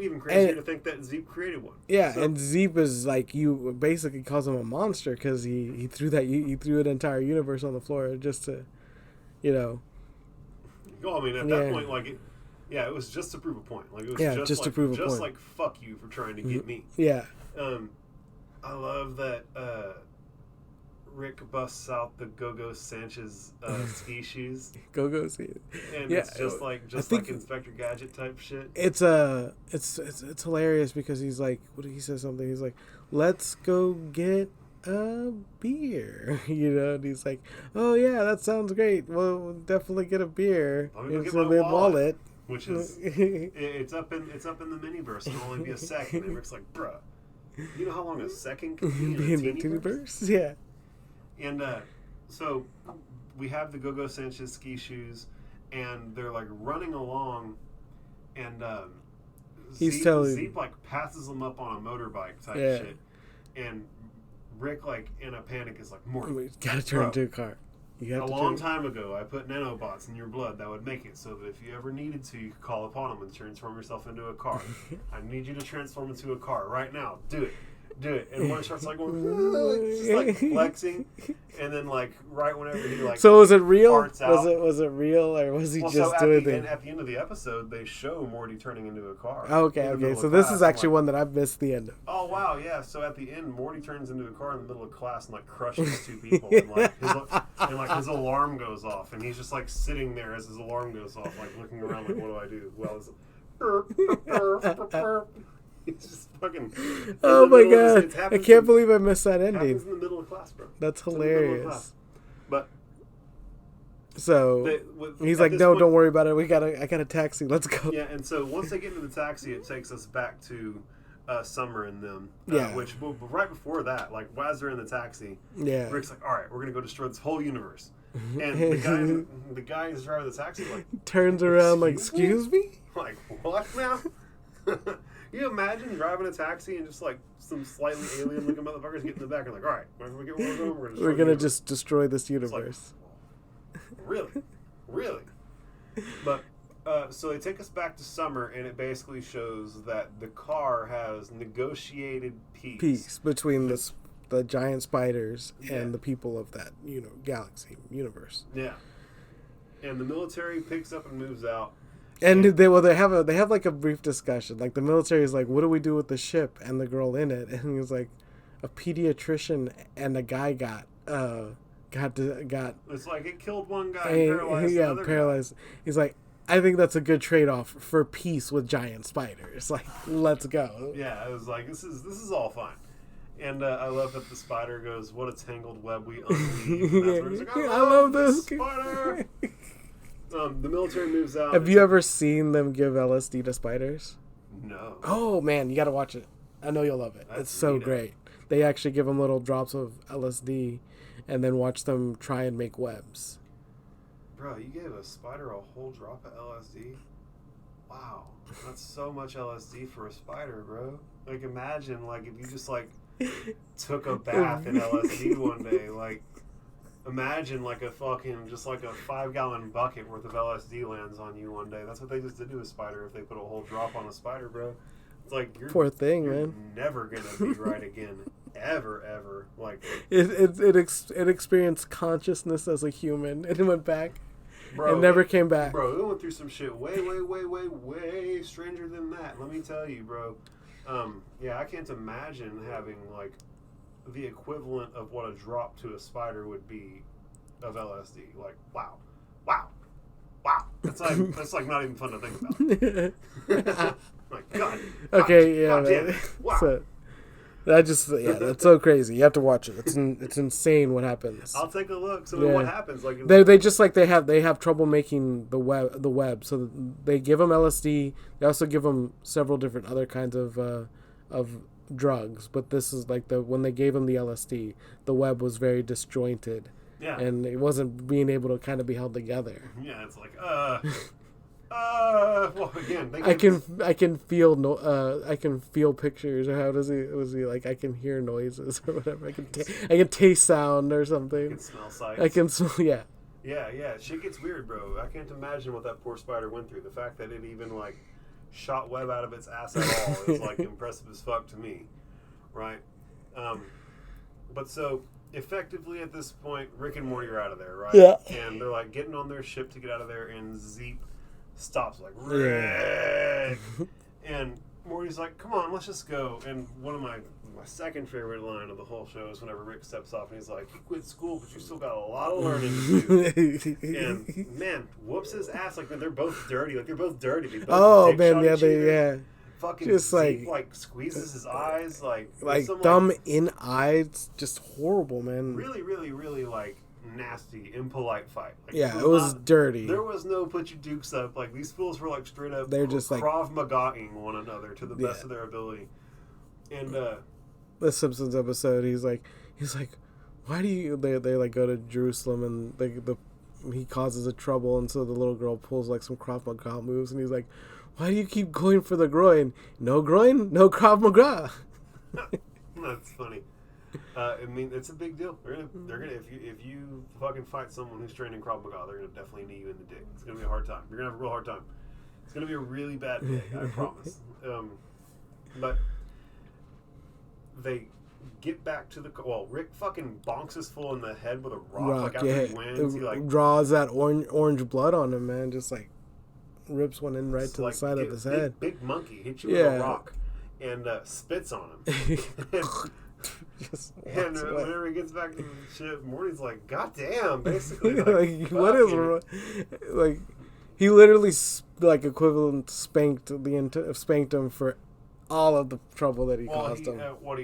even crazier to think that Zeep created one. Yeah, and Zeep is like, you basically calls him a monster because he threw an entire universe on the floor just to, Well, I mean, at that point, like, it was just to prove a point. Like, it was just to prove a point. Just like, fuck you for trying to get me. Yeah. I love that Rick busts out the Go-Go Sanchez ski shoes. Go-Go ski. And it's just like Inspector Gadget type shit. It's hilarious because he's like, he says something. He's like, "Let's go get a beer," and he's like, "Oh yeah, that sounds great. We'll definitely get a beer." It's a wallet, which is it's up in the miniverse. It'll only be a second. And Rick's like, "Bruh, you know how long a second can be in a tiniverse?" Yeah. And so we have the Go-Go Sanchez ski shoes, and they're like running along, and Zeep like passes them up on a motorbike type shit, and Rick, like, in a panic, is like, "Morty, we gotta turn into a car. A long time ago, I put nanobots in your blood that would make it so that if you ever needed to, you could call upon them and transform yourself into a car. I need you to transform into a car right now. Do it. Do it." And Morty starts like going, just like flexing, and then like right whenever he like. So was it real? Was it real, or was he just doing it? At the end of the episode, they show Morty turning into a car. Oh, okay. So this is actually one that I've missed the end of. Oh wow, yeah. So at the end, Morty turns into a car in the middle of class and like crushes two people, and like his alarm goes off, and he's just like sitting there as his alarm goes off, like looking around, like, what do I do? Well, it's it's just fucking. Oh my god! I can't believe I missed that ending. Happens in the middle of class, bro. That's hilarious. But so he's like, "No, don't worry about it. I got a taxi. Let's go." Yeah, and so once they get into the taxi, it takes us back to Summer and them. Which right before that, like as they're in the taxi, Rick's like, "All right, we're gonna go destroy this whole universe." And the guy who's driving the taxi like turns around like, "Excuse me?" Like, what now? You imagine driving a taxi and just like some slightly alien looking motherfuckers get in the back and like, "All right, when we get where we're gonna just destroy this universe." Like, really? But so they take us back to Summer, and it basically shows that the car has negotiated peace between the giant spiders and the people of that galaxy universe. Yeah, and the military picks up and moves out. And they have like a brief discussion. Like the military is like, "What do we do with the ship and the girl in it?" And he's like, "A pediatrician and a guy got." It's like it killed one guy and paralyzed the other paralyzed. Guy. He's like, "I think that's a good trade-off for peace with giant spiders. Like, let's go." Yeah, it was like this is all fine. And I love that the spider goes, "What a tangled web we unweave." And that's where he's like, I love this spider. The military moves out. Have you ever seen them give LSD to spiders? No. Oh man, you got to watch it. I know you'll love it. It's so great. They actually give them little drops of LSD, and then watch them try and make webs. Bro, you gave a spider a whole drop of LSD? Wow, that's so much LSD for a spider, bro. Like imagine, like if you just like took a bath in LSD one day, like. Imagine like a fucking just like a 5-gallon bucket worth of LSD lands on you one day. That's what they just did to a spider. If they put a whole drop on a spider, bro, it's like poor thing, man. Never gonna be right again, ever. Like it experienced consciousness as a human and it went back. Bro, it never came back. Bro, it went through some shit way stranger than that. Let me tell you, bro. Yeah, I can't imagine having like. The equivalent of what a drop to a spider would be of LSD. Like, wow. That's like not even fun to think about. Like, God. Okay, God damn it. Wow. So, that's so crazy. You have to watch it. It's insane what happens. I'll take a look. So what happens? Like they just like they have trouble making the web. So they give them LSD. They also give them several different other kinds of drugs, but this is like when they gave him the LSD, the web was very disjointed, and it wasn't being able to kind of be held together. Yeah, it's like well, again, I can feel pictures, or how was he like? I can hear noises or whatever. I can taste sound or something. I can smell sights. I can smell. Yeah. Yeah. Shit gets weird, bro. I can't imagine what that poor spider went through. The fact that it even like. Shot web out of its ass at all is like impressive as fuck to me, right? But so effectively at this point, Rick and Morty are out of there, right? Yeah. And they're like getting on their ship to get out of there, and Zeep stops like Rick, and Morty's like, "Come on, let's just go." And one of my my second favorite line of the whole show is whenever Rick steps off and he's like, "You quit school, but you still got a lot of learning to do." And man, whoops his ass. Like, man, they're both dirty. Like, they're both dirty. They both fucking just Zeke, like squeezes his eyes, like thumb in eyes, just horrible, man. Really, really, really like nasty, impolite fight. Like, it was dirty. There was no put your dukes up. Like, these fools were like straight up. They're just like Krav Maga-ing one another to the best of their ability. And the Simpsons episode, he's like, why do you? They like go to Jerusalem and he causes a trouble, and so the little girl pulls like some Krav Maga moves, and he's like, why do you keep going for the groin? No groin, no Krav Maga. That's funny. I mean, it's a big deal. They're gonna if you fucking fight someone who's trained in Krav Maga, they're gonna definitely knee you in the dick. It's gonna be a hard time. You're gonna have a real hard time. It's gonna be a really bad day, I promise. But they get back to the Rick fucking bonks his fool in the head with a rock. Like after he wins, he like draws that orange blood on him, man. Just like rips one in right to the side of his head. Big monkey hits you with a rock and spits on him. And whenever he gets back to the ship, Morty's like, "God damn!" Basically, like what is wrong? Like, he literally like equivalent spanked him for all of the trouble that he caused him.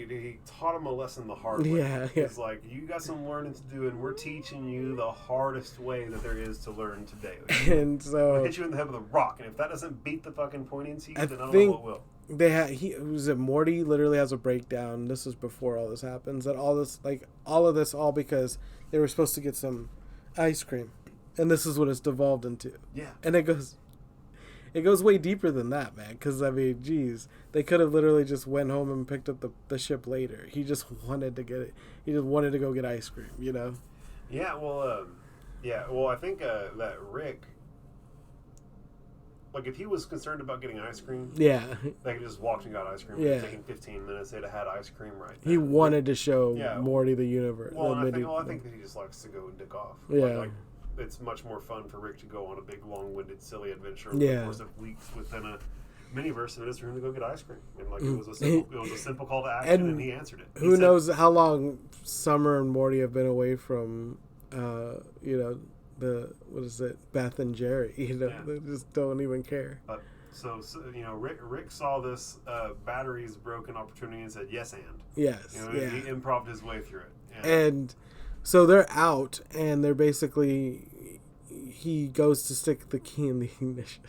He taught him a lesson the hard way. Yeah. He's like, "You got some learning to do, and we're teaching you the hardest way that there is to learn today." And so we'll hit you in the head with a rock, and if that doesn't beat the fucking point into you, then I don't know what will. Morty literally has a breakdown. This is before all this happens. That all of this because they were supposed to get some ice cream, and this is what it's devolved into. Yeah, and it goes way deeper than that, man. Because I mean, geez, they could have literally just went home and picked up the ship later. He just wanted to get it. He just wanted to go get ice cream, you know. Yeah. Well, I think that Rick. Like, if he was concerned about getting ice cream, they could just walked and got ice cream. Yeah. Taking 15 minutes, they'd have had ice cream right there. He wanted to show Morty the universe. Well, I think that he just likes to go and dick off. Yeah. Like, it's much more fun for Rick to go on a big, long-winded, silly adventure over the course of weeks within a miniverse than it is for him to go get ice cream. And, like, it was a simple call to action, and he answered it. Who knows how long Summer and Morty have been away from, Beth and Jerry, they just don't even care. So Rick saw this batteries broken opportunity and said yes and. Yes. He improv'd his way through it. And so they're out, and they're basically, he goes to stick the key in the ignition.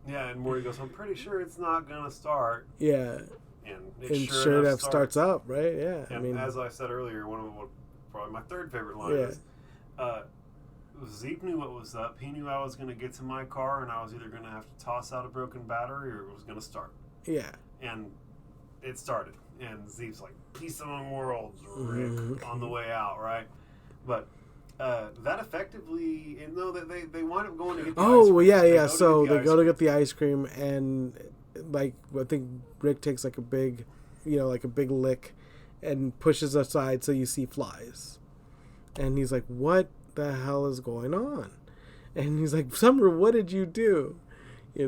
Yeah, and Morty goes, "I'm pretty sure it's not gonna start." Yeah. And sure enough starts up, right? Yeah. And as I said earlier, probably my third favorite line is, Zeke knew what was up. He knew I was going to get to my car, and I was either going to have to toss out a broken battery or it was going to start. Yeah. And it started. And Zeke's like, "Peace among worlds, Rick," on the way out, right? But that effectively, they wind up going to get the ice cream. Yeah. So they go to get the ice cream, and like, I think Rick takes like a big lick and pushes aside so you see flies. And he's like, "What the hell is going on?" And he's like, "Summer, what did you do?" She's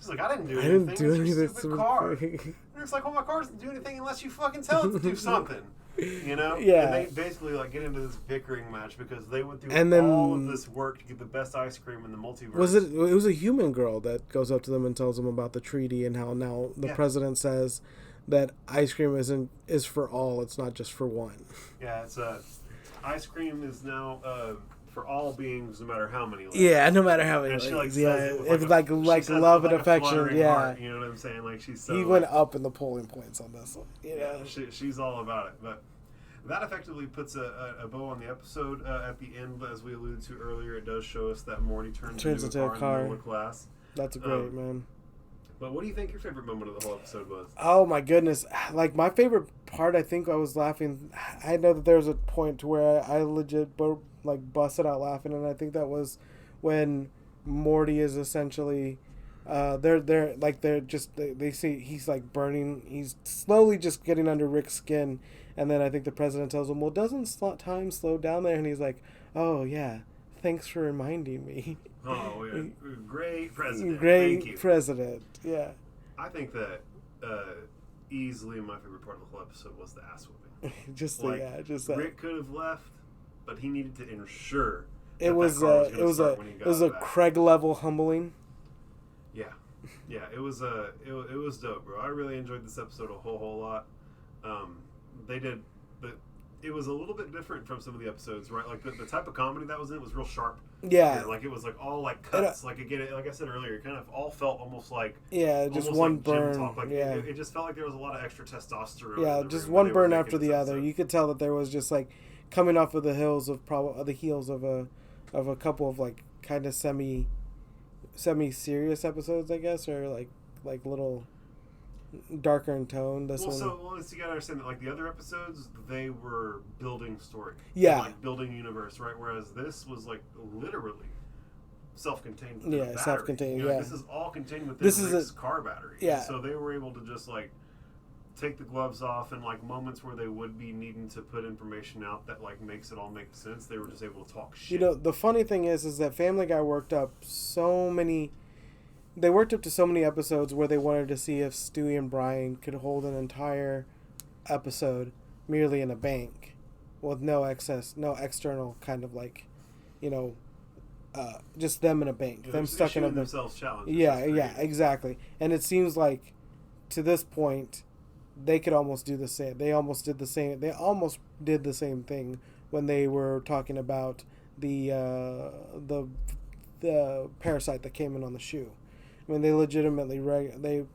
like, "I didn't do anything. It's your stupid car." And it's like, "Well, my car doesn't do anything unless you fucking tell it to do something." Yeah. And they basically like get into this bickering match because they went through all of this work to get the best ice cream in the multiverse. It was a human girl that goes up to them and tells them about the treaty and how now the president says that ice cream is for all. It's not just for one. Yeah, it's ice cream is now for all beings, no matter how many. Yeah, no matter how many. And she it's like love and affection. Yeah, heart, you know what I'm saying? Like she's so. He went up in the polling points on this one. Yeah, she's all about it. But that effectively puts a bow on the episode. At the end, as we alluded to earlier, it does show us that Morty turns into a car in the middle of class. That's great, man. But what do you think your favorite moment of the whole episode was? Oh my goodness! Like my favorite part, I think I was laughing. I know that there was a point to where I legit busted out laughing, and I think that was when Morty is essentially, they see he's like burning. He's slowly just getting under Rick's skin, and then I think the president tells him, "Well, doesn't time slow down there?" And he's like, "Oh yeah, thanks for reminding me." Oh yeah, great president. Great president. Yeah. I think that easily my favorite part of the whole episode was the ass whooping. just Rick could have left, but he needed to ensure it was a Craig level humbling. Yeah, it was dope, bro. I really enjoyed this episode a whole lot. It was a little bit different from some of the episodes, right? Like the type of comedy that was in it was real sharp. Yeah. And like it was like all like cuts. Like again, like I said earlier, it kind of all felt almost like just one like burn. Gym talk. Like yeah. It just felt like there was a lot of extra testosterone. Yeah, just one burn after the other. You could tell that there was just like coming off of the heels of a couple of like kind of semi serious episodes, I guess, or like little darker in tone. So you gotta understand that like the other episodes, they were building story. Yeah. Like building universe, right? Whereas this was like literally self-contained. Yeah, self-contained. You know, this is all contained within this car battery. Yeah. And so they were able to just like take the gloves off, and like moments where they would be needing to put information out that like makes it all make sense, they were just able to talk shit. You know, the funny thing is that Family Guy worked up to so many episodes where they wanted to see if Stewie and Brian could hold an entire episode merely in a bank with no external kind of like, you know, just them in a bank, them stuck in a bank. Themselves challenges. Yeah, exactly. And it seems like to this point, they could almost do the same. They almost did the same thing when they were talking about the parasite that came in on the shoe. I mean, they legitimately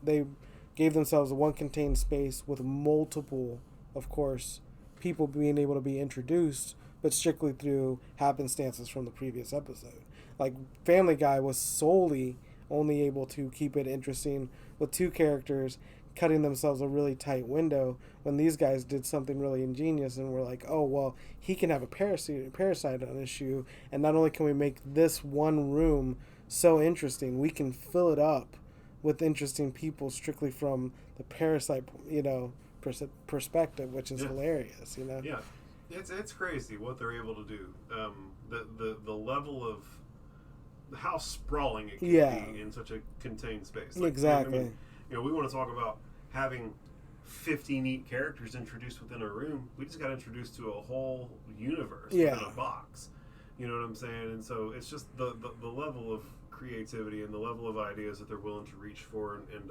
they gave themselves one contained space with multiple, of course, people being able to be introduced, but strictly through happenstances from the previous episode. Like Family Guy was solely only able to keep it interesting with two characters cutting themselves a really tight window, when these guys did something really ingenious and were like, oh, well, he can have a parasite on his shoe, and not only can we make this one room so interesting, we can fill it up with interesting people strictly from the parasite, you know, perspective, which is hilarious, you know. Yeah, it's crazy what they're able to do. The level of how sprawling it can be in such a contained space. Like, exactly. I mean, you know, we want to talk about having 50 neat characters introduced within a room. We just got introduced to a whole universe within a box. You know what I'm saying? And so it's just the level of creativity and the level of ideas that they're willing to reach for and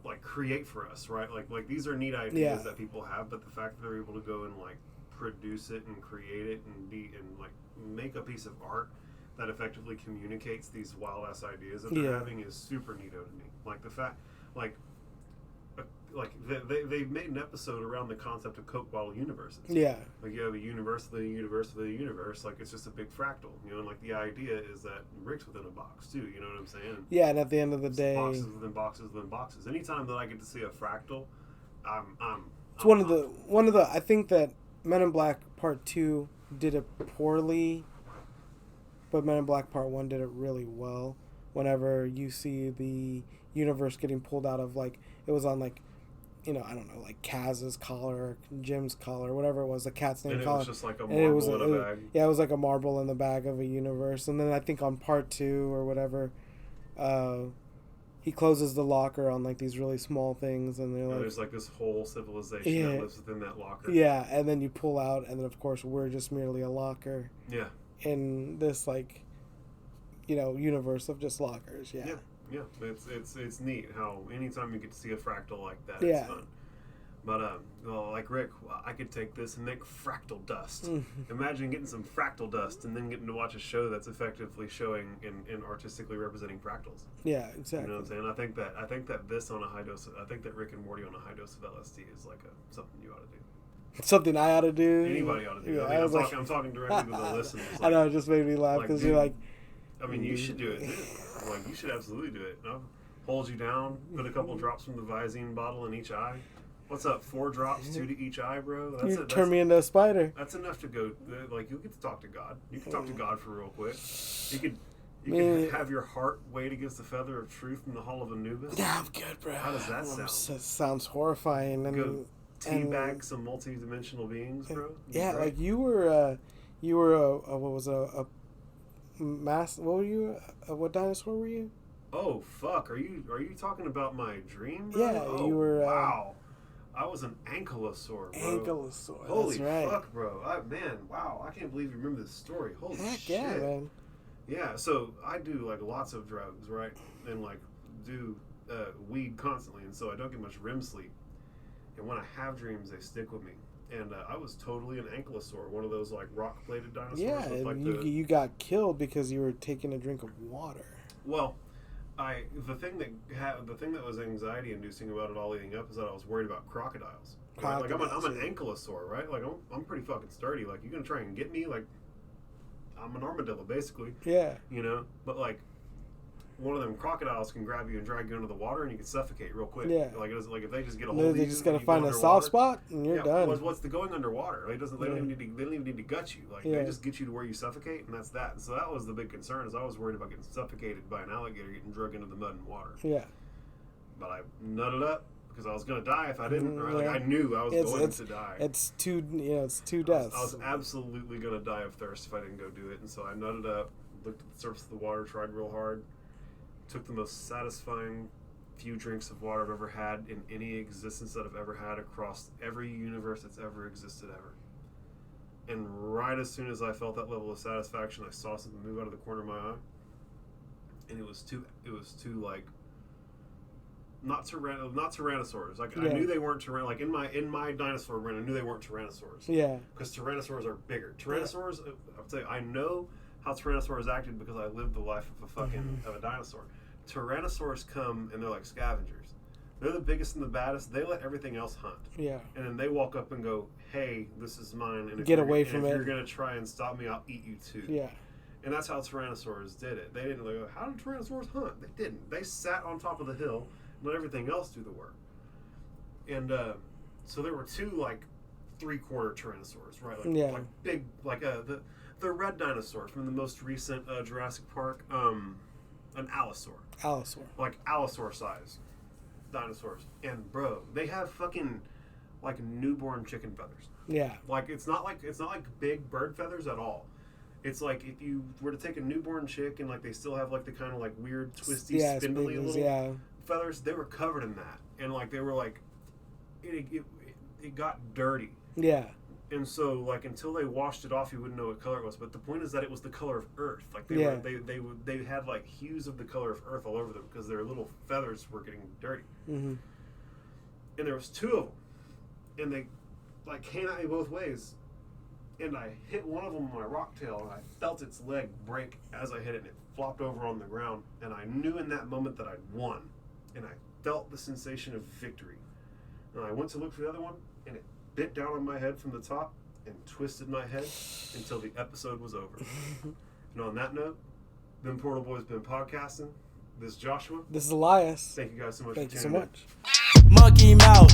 like create for us, right? Like these are neat ideas that people have, but the fact that they're able to go and like produce it and create it and like make a piece of art that effectively communicates these wild ass ideas that they're having is super neato to me. Like the fact, like they made an episode around the concept of Coke bottle universes. Yeah. Like you have a universe within a universe within a universe. Like it's just a big fractal, you know. And like the idea is that Rick's within a box too. You know what I'm saying? Yeah. And at the end of the day, boxes within boxes within boxes. Anytime that I get to see a fractal, it's one of the. I think that Men in Black Part 2 did it poorly, but Men in Black Part 1 did it really well. Whenever you see the universe getting pulled out of, like, it was on, like, you know, I don't know, like Kaz's collar or Jim's collar, whatever it was, the cat's name collar. And it was just like a marble in a bag. Yeah, it was like a marble in the bag of a universe. And then I think on Part 2 or whatever, he closes the locker on like these really small things, and they're like, there's like this whole civilization that lives within that locker. Yeah, and then you pull out, and then of course we're just merely a locker. Yeah. In this like, you know, universe of just lockers. Yeah. Yeah. It's neat how anytime you get to see a fractal like that, it's fun. But like Rick, I could take this and make fractal dust. Imagine getting some fractal dust and then getting to watch a show that's effectively showing and artistically representing fractals. Yeah, exactly. You know what I'm saying? I think that this on a high dose. I think that Rick and Morty on a high dose of LSD is like something you ought to do. Something I ought to do. Anybody ought to do. Yeah, I'm talking directly with the listeners. Like, I know, it just made me laugh because you're like. I mean, you should do it. Like, you should absolutely do it. No? Hold you down, put a couple drops from the Visine bottle in each eye. What's up? 4 drops, 2 to each eye, bro. Turn me into a spider. That's enough to go. Like, you'll get to talk to God. You can talk to God for real quick. You could have your heart weighed against the feather of truth in the hall of Anubis. Yeah, I'm good, bro. How does that sound? It sounds horrifying. And go teabag some multi-dimensional beings, bro. Yeah, right? Like you were what was a mass? What were you? What dinosaur were you? Oh fuck! Are you talking about my dream? Bro? Yeah, oh, you were. Wow. I was an ankylosaur, bro. Ankylosaur. Holy that's right. fuck, bro! Man, wow! I can't believe you remember this story. Holy Heck shit! Yeah, man. Yeah. So I do like lots of drugs, right? And like do weed constantly, and so I don't get much REM sleep. And when I have dreams, they stick with me. And I was totally an ankylosaur, one of those like rock-plated dinosaurs. Yeah, with, like, you got killed because you were taking a drink of water. Well, the thing that was anxiety-inducing about it all leading up is that I was worried about crocodiles. Right? Like I'm an ankylosaur, right? Like I'm pretty fucking sturdy. Like you're gonna try and get me? Like I'm an armadillo, basically. Yeah. You know, but like one of them crocodiles can grab you and drag you into the water, and you can suffocate real quick. Yeah. Like if they just get a hold of you, they just gotta find a soft spot, and you're done. What's the going underwater? They don't even need to gut you. Like they just get you to where you suffocate, and that's that. And so that was the big concern. Is I was worried about getting suffocated by an alligator getting dragged into the mud and water. Yeah. But I nutted up because I was gonna die if I didn't. Right? Like I knew I was going to die. It's two deaths. I was absolutely gonna die of thirst if I didn't go do it, and so I nutted up, looked at the surface of the water, tried real hard. Took the most satisfying few drinks of water I've ever had in any existence that I've ever had across every universe that's ever existed ever. And right as soon as I felt that level of satisfaction, I saw something move out of the corner of my eye, and it was two like not tyrannosaurs. Like I knew they weren't like in my dinosaur brain, I knew they weren't tyrannosaurs. Yeah. Because tyrannosaurs are bigger. Tyrannosaurs, I'll tell you, I know how tyrannosaurs acted because I lived the life of a dinosaur. Tyrannosaurs come and they're like scavengers. They're the biggest and the baddest. They let everything else hunt. Yeah. And then they walk up and go, "Hey, this is mine." And get away from it. If you're gonna try and stop me, I'll eat you too. Yeah. And that's how tyrannosaurs did it. They didn't go, "How did tyrannosaurs hunt?" They didn't. They sat on top of the hill and let everything else do the work. And so there were two like 3/4 tyrannosaurs, right? Like, like big, like the red dinosaur from the most recent Jurassic Park, an allosaur. Allosaur. Like allosaur size dinosaurs. And bro, they have fucking like newborn chicken feathers. Yeah. Like it's not like big bird feathers at all. It's like if you were to take a newborn chick and like they still have like the kind of like weird twisty spindly little feathers, they were covered in that. And like they were like it got dirty. Yeah. And so, like, until they washed it off, you wouldn't know what color it was. But the point is that it was the color of Earth. Like, they had like hues of the color of Earth all over them because their little feathers were getting dirty. Mm-hmm. And there was two of them, and they like came at me both ways. And I hit one of them with my rock tail, and I felt its leg break as I hit it, and it flopped over on the ground. And I knew in that moment that I'd won, and I felt the sensation of victory. And I went to look for the other one, and it bit down on my head from the top and twisted my head until the episode was over. And on that note, Them Portal Boys been podcasting. This is Joshua. This is Elias. Thank you guys so much Thank for tuning you in. so much. Monkey mouth.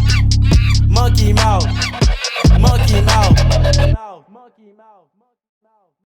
Monkey mouth. Monkey mouth. Monkey mouth.